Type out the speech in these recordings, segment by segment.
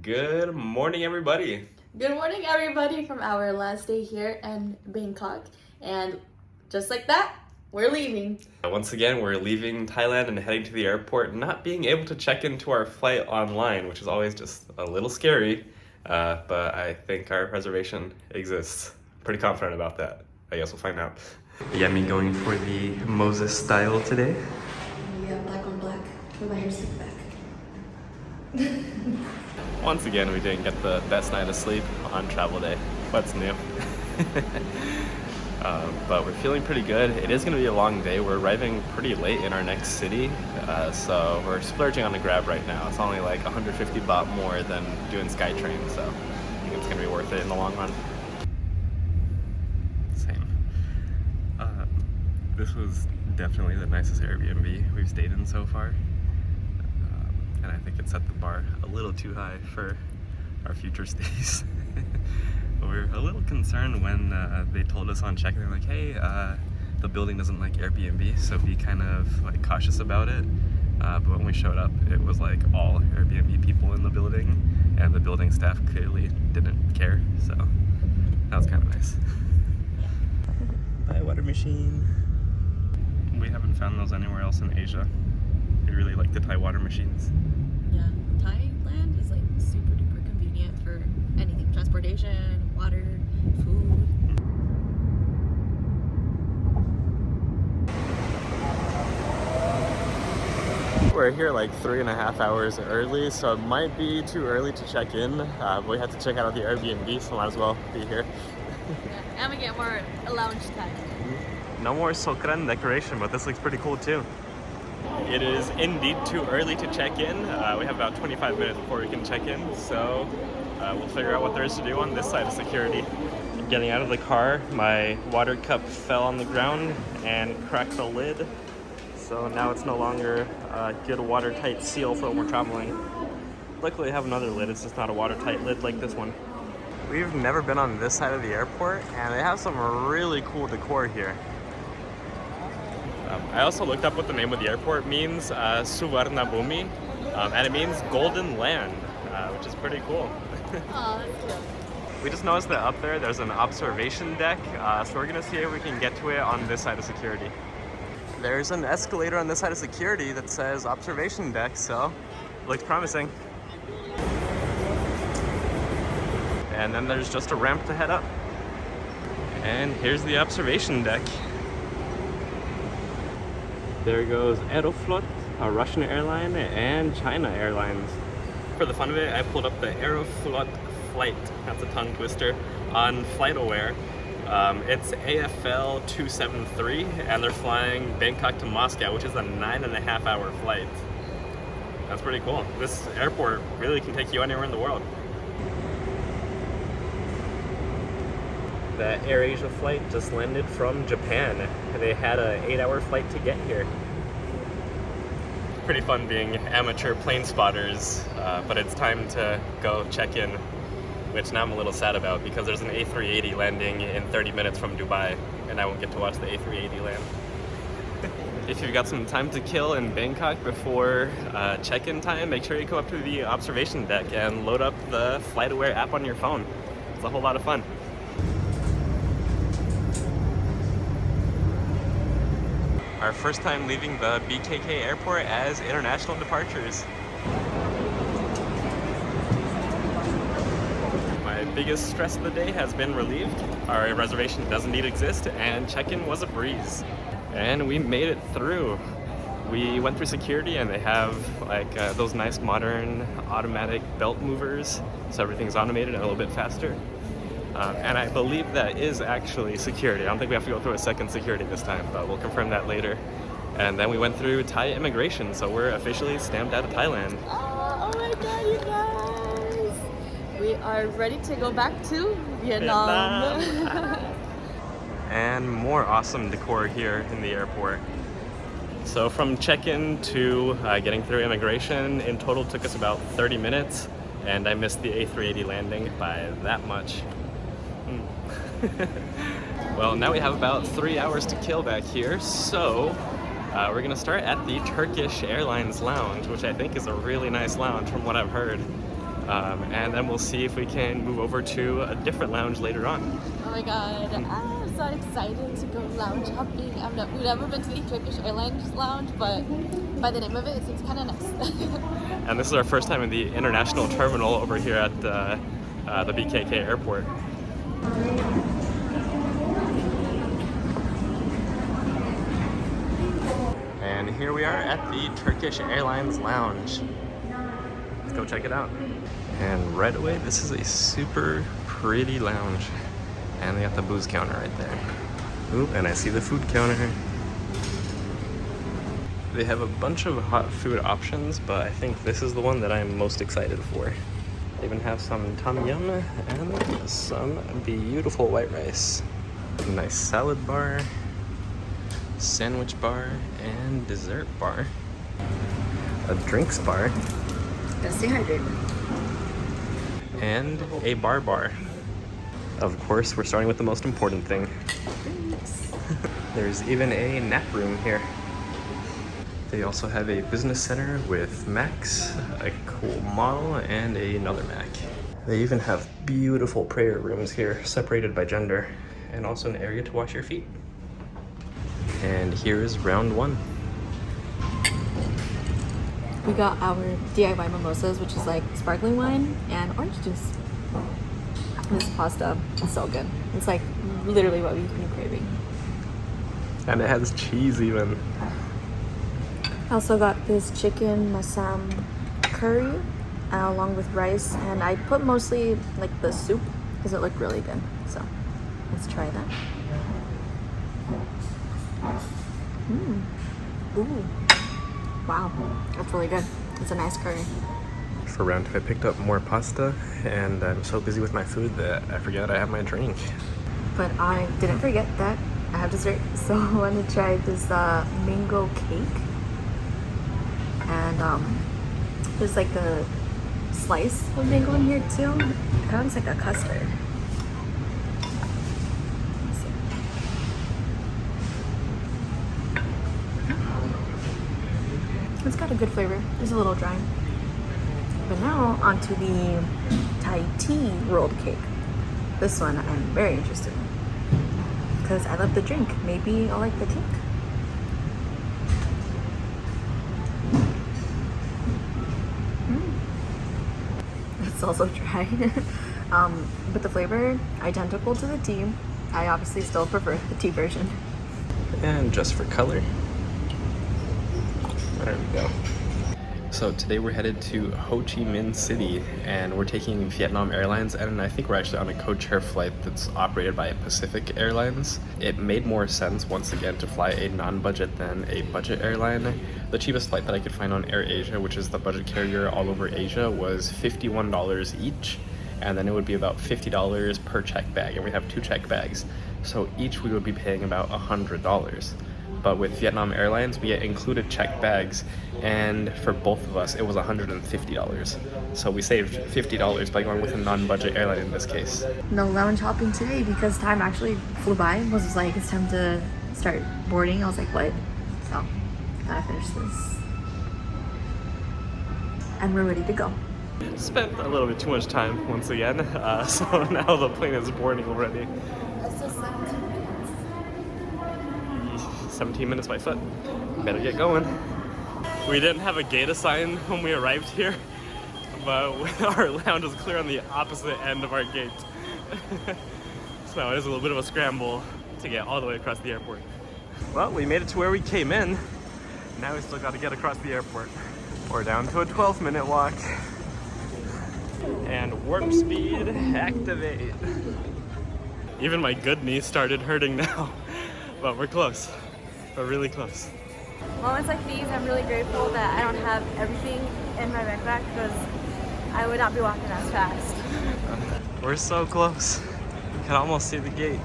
Good morning, everybody. Good morning, everybody, from our last day here in Bangkok. And just like that, we're leaving. Once again, we're leaving Thailand and heading to the airport, not being able to check into our flight online, which is always just a little scary, but I think our reservation exists. Pretty confident about that. I guess we'll find out. Yami going for the Moses style today. Yeah, black on black with my hair slicked back. Once again, we didn't get the best night of sleep on travel day. What's new? But we're feeling pretty good. It is going to be a long day. We're arriving pretty late in our next city, so we're splurging on the Grab right now. It's only like 150 baht more than doing SkyTrain, so I think it's going to be worth it in the long run. Same. This was definitely the nicest Airbnb we've stayed in so far. And I think it set the bar a little too high for our future stays. We're a little concerned when they told us on check-in, they're like, hey, the building doesn't like Airbnb, so be kind of like cautious about it. But when we showed up, it was like all Airbnb people in the building, and the building staff clearly didn't care, so that was kind of nice. Bye, water machine. We haven't found those anywhere else in Asia. They really like the Thai water machines. Yeah, Thailand is like super duper convenient for anything, transportation, water, food. We're here like 3.5 hours early, so it might be too early to check in. But we had to check out the Airbnb, so might as well be here. And we get more lounge time. No more Sokran decoration, but this looks pretty cool too. It is indeed too early to check in. We have about 25 minutes before we can check in, so we'll figure out what there is to do on this side of security. Getting out of the car, my water cup fell on the ground and cracked the lid. So now it's no longer a good watertight seal for when we're traveling. Luckily I have another lid, it's just not a watertight lid like this one. We've never been on this side of the airport, and they have some really cool decor here. I also looked up what the name of the airport means, Suvarnabhumi, and it means golden land, which is pretty cool. Oh, that's cute. We just noticed that up there there's an observation deck, so we're gonna see if we can get to it on this side of security. There's an escalator on this side of security that says observation deck, so looks promising. And then there's just a ramp to head up. And here's the observation deck. There goes Aeroflot, a Russian airline, and China Airlines. For the fun of it, I pulled up the Aeroflot flight, that's a tongue twister, on FlightAware. It's AFL 273, and they're flying Bangkok to Moscow, which is a 9.5 hour flight. That's pretty cool. This airport really can take you anywhere in the world. The AirAsia flight just landed from Japan. They had an 8-hour flight to get here. Pretty fun being amateur plane spotters, but it's time to go check in, which now I'm a little sad about because there's an A380 landing in 30 minutes from Dubai, and I won't get to watch the A380 land. If you've got some time to kill in Bangkok before check-in time, make sure you go up to the observation deck and load up the FlightAware app on your phone. It's a whole lot of fun. Our first time leaving the BKK airport as international departures. My biggest stress of the day has been relieved. Our reservation doesn't need to exist, and check-in was a breeze. And we made it through. We went through security, and they have like those nice modern automatic belt movers, so everything's automated and a little bit faster. And I believe that is actually security. I don't think we have to go through a second security this time, but we'll confirm that later. And then we went through Thai immigration, so we're officially stamped out of Thailand. Oh my god, you guys! We are ready to go back to Vietnam. And more awesome decor here in the airport. So from check-in to getting through immigration, in total took us about 30 minutes, and I missed the A380 landing by that much. Well, now we have about 3 hours to kill back here, so we're gonna start at the Turkish Airlines lounge, which I think is a really nice lounge from what I've heard. And then we'll see if we can move over to a different lounge later on. Oh my god, I'm so excited to go lounge hopping. We've never been to the Turkish Airlines lounge, but by the name of it, it seems kind of nice. And this is our first time in the international terminal over here at the BKK airport. And here we are at the Turkish Airlines lounge. Let's go check it out. And right away, this is a super pretty lounge. And they got the booze counter right there. Ooh, and I see the food counter. They have a bunch of hot food options, but I think this is the one that I'm most excited for. They even have some tom yum and some beautiful white rice. A nice salad bar, sandwich bar, and dessert bar. A drinks bar. Gotta stay hydrated. And a bar. Of course, we're starting with the most important thing. There's even a nap room here. They also have a business center with Macs, a cool model, and another Mac. They even have beautiful prayer rooms here, separated by gender, and also an area to wash your feet. And here is round one. We got our DIY mimosas, which is like sparkling wine and orange juice. This pasta is so good. It's like literally what we've been craving. And it has cheese even. I also got this chicken masam curry along with rice, and I put mostly like the soup because it looked really good. So let's try that. Ooh. Wow, that's really good. It's a nice curry. For round two, I picked up more pasta, and I'm so busy with my food that I forgot I have my drink. But I didn't forget that I have dessert, so I want to try this mango cake. And there's like a slice of mango in here too. It kind of looks like a custard. Let's see. It's got a good flavor. It's a little dry. But now onto the Thai tea rolled cake. This one I'm very interested in because I love the drink. Maybe I'll like the cake. It's also dry. But the flavor, identical to the tea. I obviously still prefer the tea version. And just for color, there we go. So today we're headed to Ho Chi Minh City, and we're taking Vietnam Airlines, and I think we're actually on a code-share flight that's operated by Pacific Airlines. It made more sense once again to fly a non-budget than a budget airline. The cheapest flight that I could find on AirAsia, which is the budget carrier all over Asia, was $51 each, and then it would be about $50 per check bag, and we have 2 check bags. So each we would be paying about $100. But with Vietnam Airlines, we get included check bags, and for both of us, it was $150. So we saved $50 by going with a non-budget airline in this case. No lounge hopping today because time actually flew by. It was like, it's time to start boarding. I was like, what? So, gotta finish this. And we're ready to go. Spent a little bit too much time once again, so now the plane is boarding already. That's just 17 minutes by foot. Better get going. We didn't have a gate assigned when we arrived here, but our lounge is clear on the opposite end of our gate. So it is a little bit of a scramble to get all the way across the airport. Well, we made it to where we came in. Now we still got to get across the airport. We're down to a 12-minute walk. And warp speed activate. Even my good knee started hurting now, but we're close. We're really close. moments like these, I'm really grateful that I don't have everything in my backpack because I would not be walking as fast. We're so close. You can almost see the gate.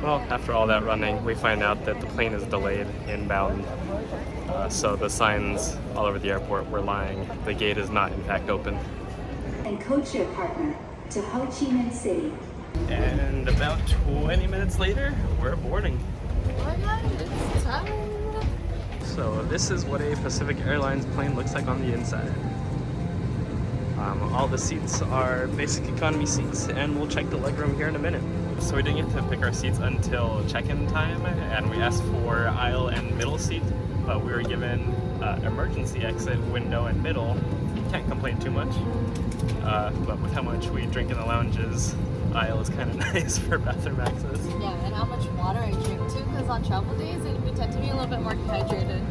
Well, after all that running, we find out that the plane is delayed inbound. So the signs all over the airport were lying. The gate is not in fact open. And codeshare partner to Ho Chi Minh City. And about 20 minutes later, we're boarding. Oh my god, it's time. So this is what a Pacific Airlines plane looks like on the inside. All the seats are basic economy seats, and we'll check the legroom here in a minute. So we didn't get to pick our seats until check-in time, and we asked for aisle and middle seat, but we were given emergency exit, window, and middle. Can't complain too much, but with how much we drink in the lounges, aisle is kind of nice for bathroom access. Yeah, and how much water I drink too, because on travel days we tend to be a little bit more dehydrated.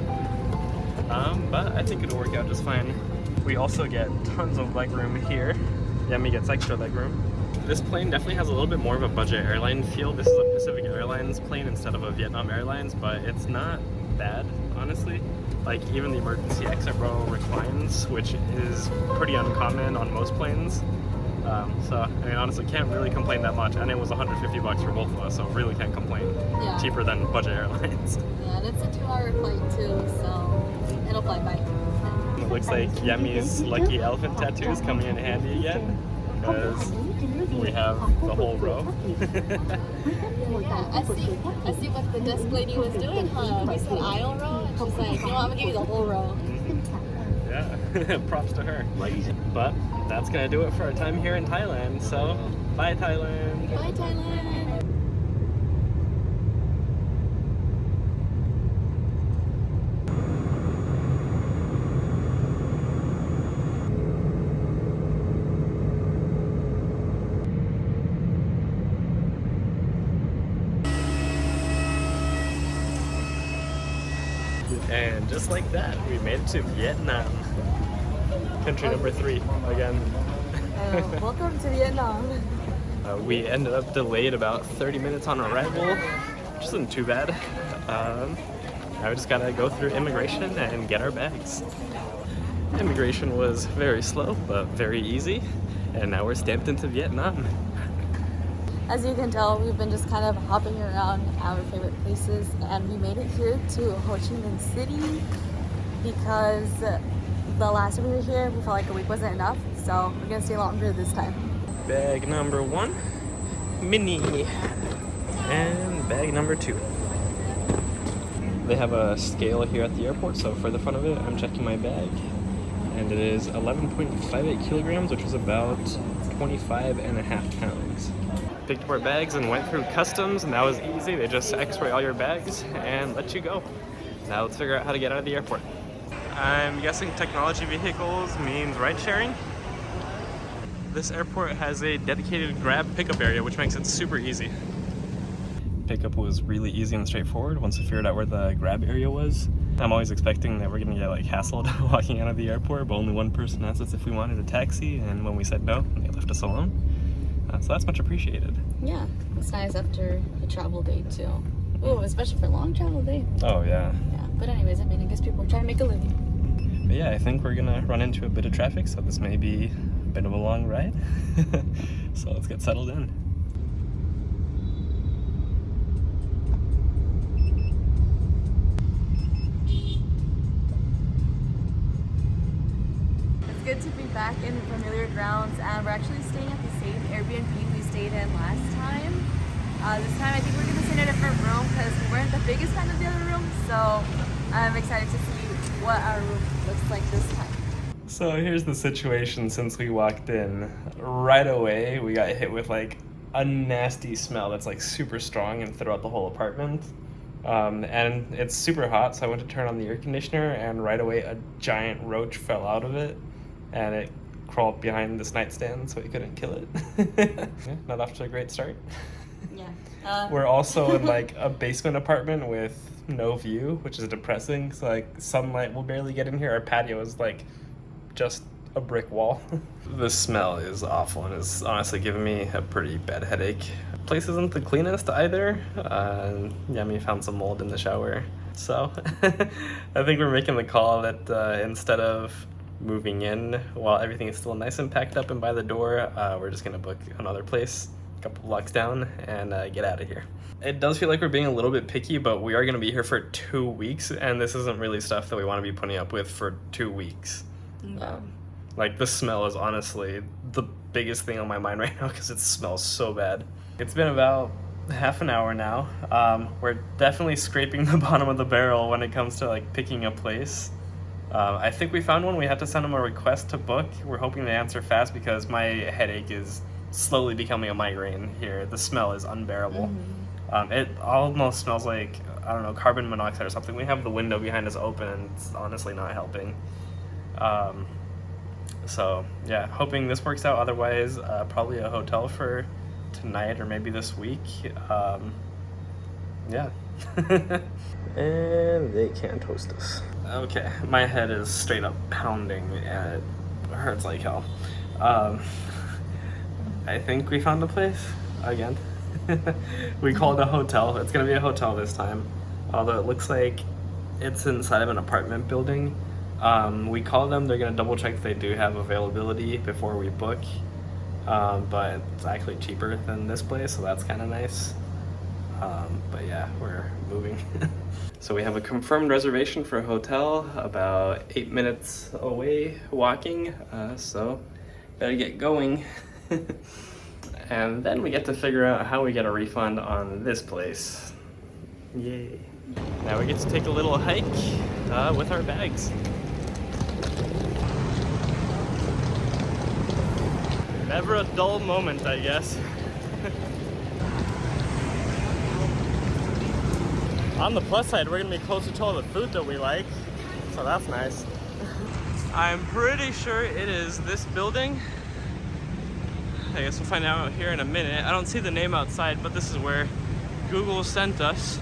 But I think it'll work out just fine. We also get tons of legroom here. Yami gets extra legroom. This plane definitely has a little bit more of a budget airline feel. This is a Pacific Airlines plane instead of a Vietnam Airlines, but it's not bad, honestly. Like, even the emergency exit row reclines, which is pretty uncommon on most planes. So, I mean, honestly, can't really complain that much. And it was $150 for both of us, so really can't complain. Yeah. Cheaper than budget airlines. Yeah, and it's a 2-hour flight too, so it'll fly by. It looks like Yami's lucky elephant tattoo is coming in handy again, because we have the whole row. Yeah, I see what the desk lady was doing, huh? We said aisle row, and she's like, you know what, I'm gonna give you the whole row. Yeah, props to her. But that's gonna do it for our time here in Thailand, so bye Thailand! Bye Thailand! And just like that, we made it to Vietnam. Country number 3 again. Welcome to Vietnam. We ended up delayed about 30 minutes on arrival, which isn't too bad. Now we just gotta go through immigration and get our bags. Immigration was very slow, but very easy. And now we're stamped into Vietnam. As you can tell, we've been just kind of hopping around our favorite places, and we made it here to Ho Chi Minh City because the last time we were here, we felt like a week wasn't enough, so we're gonna stay longer this time. Bag number 1, mini, and bag number 2. They have a scale here at the airport, so for the fun of it, I'm checking my bag, and it is 11.58 kilograms, which is about 25.5 pounds. Picked up our bags and went through customs, and that was easy. They just x-ray all your bags and let you go. Now let's figure out how to get out of the airport. I'm guessing technology vehicles means ride sharing. This airport has a dedicated Grab pickup area, which makes it super easy. Pickup was really easy and straightforward once we figured out where the Grab area was. I'm always expecting that we're gonna get like hassled walking out of the airport, but only one person asked us if we wanted a taxi, and when we said no, they left us alone. So that's much appreciated. Yeah, it's nice after a travel day too. Oh, especially for a long travel day. Oh yeah. Yeah, but anyways, I mean, I guess people are trying to make a living. But yeah, I think we're gonna run into a bit of traffic, so this may be a bit of a long ride. So let's get settled in. It's good to be back in familiar grounds, and we're actually staying at the same Airbnb we stayed in last time. This time I think we're gonna stay in a different room because we weren't the biggest fan of the other room, so I'm excited to see what our room looks like this time. So here's the situation since we walked in. Right away, we got hit with like a nasty smell that's like super strong and throughout the whole apartment. And it's super hot, so I went to turn on the air conditioner, and right away a giant roach fell out of it, and it crawled behind this nightstand, so we couldn't kill it. Yeah, not off to a great start. Yeah. We're also in like a basement apartment with no view, which is depressing. So like sunlight will barely get in here. Our patio is like just a brick wall. The smell is awful and is honestly giving me a pretty bad headache. Place isn't the cleanest either. Yami found some mold in the shower. So I think we're making the call that instead of moving in while everything is still nice and packed up and by the door, we're just gonna book another place a couple blocks down and get out of here. It does feel like we're being a little bit picky, but we are gonna be here for 2 weeks, and this isn't really stuff that we want to be putting up with for 2 weeks. Like, the smell is honestly the biggest thing on my mind right now because it smells so bad. It's been about half an hour now. We're definitely scraping the bottom of the barrel when it comes to like picking a place. I think we found one. We had to send them a request to book. We're hoping they answer fast because my headache is slowly becoming a migraine here. The smell is unbearable. It almost smells like, I don't know, carbon monoxide or something. We have the window behind us open and it's honestly not helping. So yeah, hoping this works out. Otherwise, probably a hotel for tonight or maybe this week. Yeah. And they can't host us. Okay, my head is straight up pounding and it hurts like hell. I think we found a place again. We called a hotel. It's gonna be a hotel this time, although it looks like it's inside of an apartment building. We called them. They're gonna double check if they do have availability before we book, but it's actually cheaper than this place, so that's kind of nice. But yeah, we're moving. So we have a confirmed reservation for a hotel about 8 minutes away walking, so better get going. And then we get to figure out how we get a refund on this place. Yay. Now we get to take a little hike with our bags. Never a dull moment, I guess. On the plus side, we're gonna be closer to all the food that we like, so that's nice. I'm pretty sure it is this building. I guess we'll find out here in a minute. I don't see the name outside, but this is where Google sent us.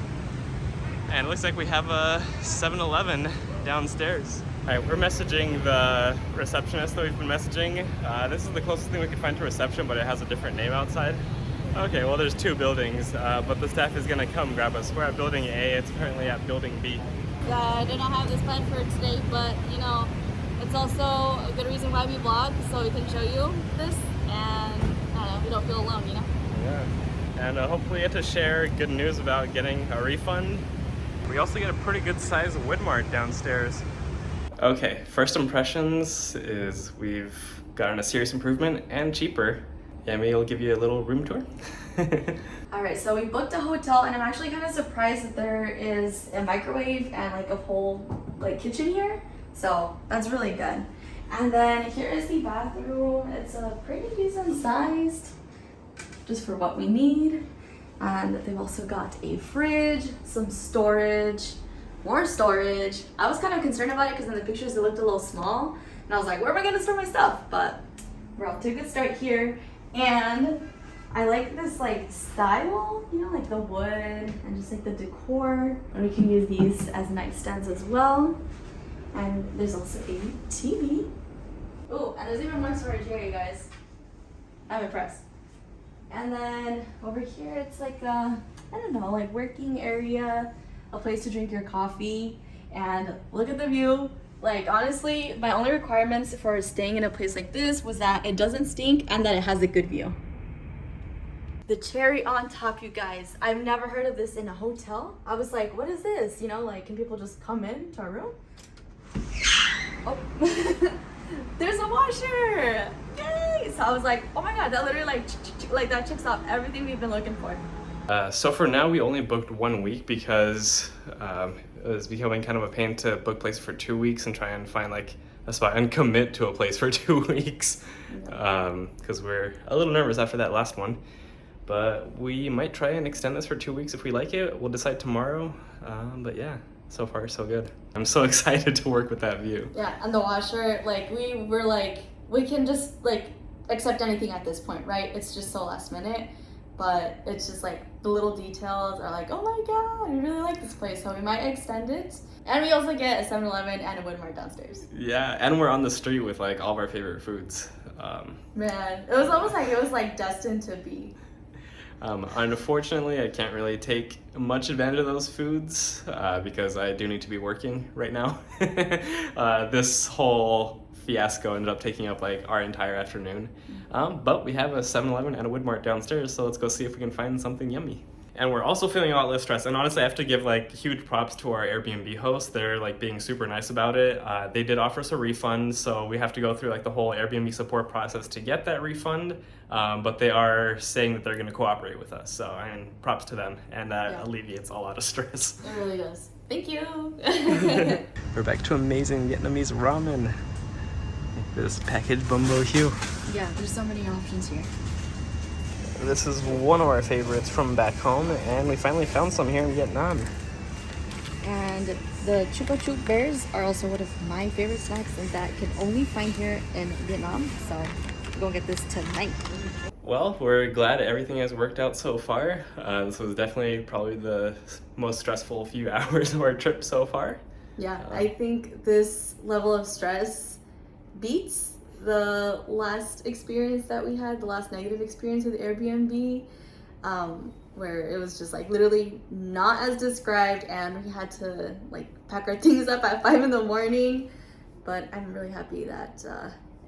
And it looks like we have a 7-Eleven downstairs. All right, we're messaging the receptionist that we've been messaging. This is the closest thing we could find to reception, but it has a different name outside. Okay, well there's two buildings, but the staff is gonna come grab us. We're at building A, it's currently at building B. I did not have this planned for today, but you know, it's also a good reason why we vlog, so we can show you this, and I don't know, we don't feel alone, you know? Yeah, and hopefully get to share good news about getting a refund. We also get a pretty good size Woodmart downstairs. Okay, first impressions is we've gotten a serious improvement and cheaper. Yami will give you a little room tour. All right, so we booked a hotel, and I'm actually kind of surprised that there is a microwave and like a whole like kitchen here. So that's really good. And then here is the bathroom. It's a pretty decent sized, just for what we need. And they've also got a fridge, some storage, more storage. I was kind of concerned about it because in the pictures it looked a little small, and I was like, where am I gonna store my stuff? But we're off to a good start here. And I like this like style, you know, like the wood and just like the decor. And we can use these as nightstands as well. And there's also a TV. Oh, and there's even more storage here, you guys. I'm impressed. And then over here, it's like a, I don't know, like working area, a place to drink your coffee, and look at the view. Like honestly, my only requirements for staying in a place like this was that it doesn't stink and that it has a good view. The cherry on top, you guys. I've never heard of this in a hotel. I was like, what is this? You know, like, can people just come in to our room? Oh, there's a washer. Yay! So I was like, oh my God, that literally like that checks off everything we've been looking for. So for now, we only booked 1 week because it was becoming kind of a pain to book places for 2 weeks and try and find like a spot and commit to a place for 2 weeks. Because we're a little nervous after that last one. But we might try and extend this for 2 weeks if we like it. We'll decide tomorrow. But yeah, so far so good. I'm so excited to work with that view. Yeah, and the washer, like we were like, we can just like accept anything at this point, right? It's just so last minute. But it's just like the little details are like, oh my God, we really like this place, so we might extend it. And we also get a 7-Eleven and a Woodmart downstairs. Yeah, and we're on the street with like all of our favorite foods. Man, it was almost like it was like destined to be. Unfortunately, I can't really take much advantage of those foods because I do need to be working right now. This whole fiasco ended up taking up like our entire afternoon. But we have a 7-Eleven and a Woodmart downstairs, so let's go see if we can find something yummy. And we're also feeling a lot less stressed. And honestly, I have to give like huge props to our Airbnb hosts. They're like being super nice about it. They did offer us a refund, so we have to go through like the whole Airbnb support process to get that refund. But they are saying that they're going to cooperate with us. So, and props to them. And that alleviates a lot of stress. It really does. Thank you. We're back to amazing Vietnamese ramen. This packaged bumbo hue. Yeah, there's so many options here. This is one of our favorites from back home, and we finally found some here in Vietnam. And the Chupa Chup bears are also one of my favorite snacks, and that can only find here in Vietnam. So we're gonna get this tonight. Well, we're glad everything has worked out so far. This was definitely probably the most stressful few hours of our trip so far. Yeah, I think this level of stress beats the last experience that we had, the last negative experience with Airbnb, where it was just like literally not as described, and we had to like pack our things up at 5 in the morning. But I'm really happy that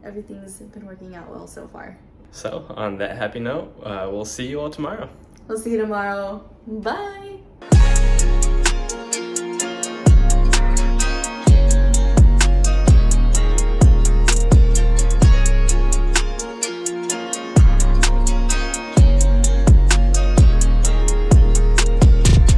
everything's been working out well so far. So on that happy note, we'll see you all tomorrow. We'll see you tomorrow. Bye.